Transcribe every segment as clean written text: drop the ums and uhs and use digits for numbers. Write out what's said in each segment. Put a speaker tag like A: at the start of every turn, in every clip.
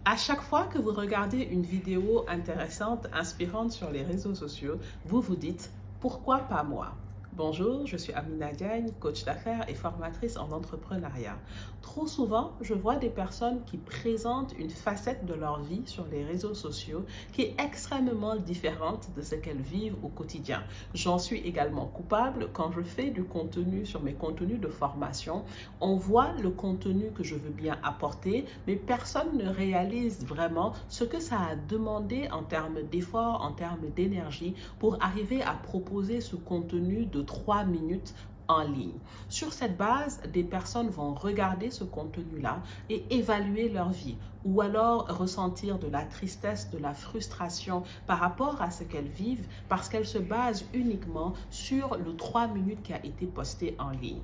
A: À chaque fois que vous regardez une vidéo intéressante, inspirante sur les réseaux sociaux, vous vous dites pourquoi pas moi? Bonjour, je suis Amina Diagne, coach d'affaires et formatrice en entrepreneuriat. Trop souvent, je vois des personnes qui présentent une facette de leur vie sur les réseaux sociaux qui est extrêmement différente de ce qu'elles vivent au quotidien. J'en suis également coupable quand je fais du contenu sur mes contenus de formation. On voit le contenu que je veux bien apporter, mais personne ne réalise vraiment ce que ça a demandé en termes d'efforts, en termes d'énergie pour arriver à proposer ce contenu de 3 minutes en ligne. Sur cette base, des personnes vont regarder ce contenu-là et évaluer leur vie ou alors ressentir de la tristesse, de la frustration par rapport à ce qu'elles vivent parce qu'elles se basent uniquement sur le 3 minutes qui a été posté en ligne.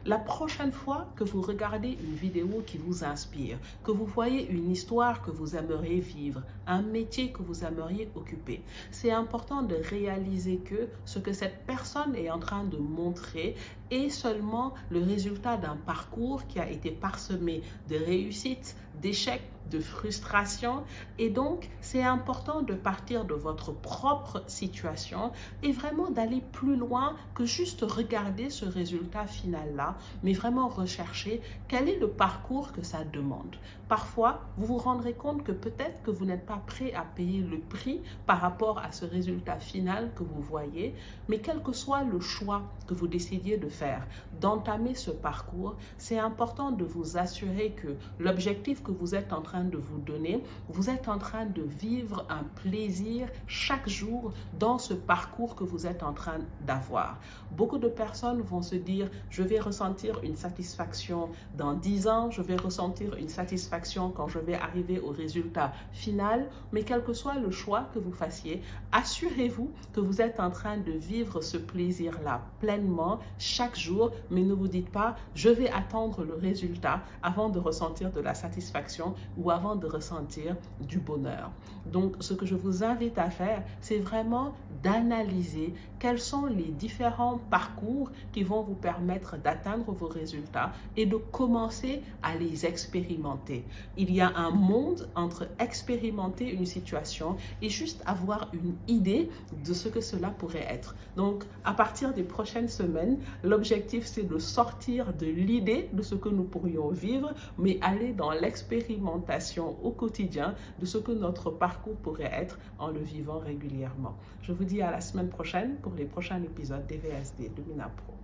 A: La prochaine fois que vous regardez une vidéo qui vous inspire, que vous voyez une histoire que vous aimeriez vivre, un métier que vous aimeriez occuper, c'est important de réaliser que ce que cette personne est en train de montrer est seulement le résultat d'un parcours qui a été parsemé de réussites, d'échecs, de frustration. Et donc, c'est important de partir de votre propre situation et vraiment d'aller plus loin que juste regarder ce résultat final-là, mais vraiment rechercher quel est le parcours que ça demande. Parfois, vous vous rendrez compte que peut-être que vous n'êtes pas prêt à payer le prix par rapport à ce résultat final que vous voyez, mais quel que soit le choix que vous décidiez de faire, d'entamer ce parcours, c'est important de vous assurer que l'objectif que vous êtes en train de vous donner, vous êtes en train de vivre un plaisir chaque jour dans ce parcours que vous êtes en train d'avoir. Beaucoup de personnes vont se dire, je vais ressentir une satisfaction dans 10 ans, je vais ressentir une satisfaction quand je vais arriver au résultat final, mais quel que soit le choix que vous fassiez, assurez-vous que vous êtes en train de vivre ce plaisir-là pleinement chaque jour, mais ne vous dites pas, je vais attendre le résultat avant de ressentir de la satisfaction ou avant de ressentir du bonheur. Donc, ce que je vous invite à faire, c'est vraiment d'analyser quels sont les différents parcours qui vont vous permettre d'atteindre vos résultats et de commencer à les expérimenter. Il y a un monde entre expérimenter une situation et juste avoir une idée de ce que cela pourrait être. Donc, à partir des prochaines semaines, l'objectif, c'est de sortir de l'idée de ce que nous pourrions vivre, mais aller dans l'expérimentation au quotidien de ce que notre parcours pourrait être en le vivant régulièrement. Je vous dis à la semaine prochaine pour les prochains épisodes des VSD de Minapro.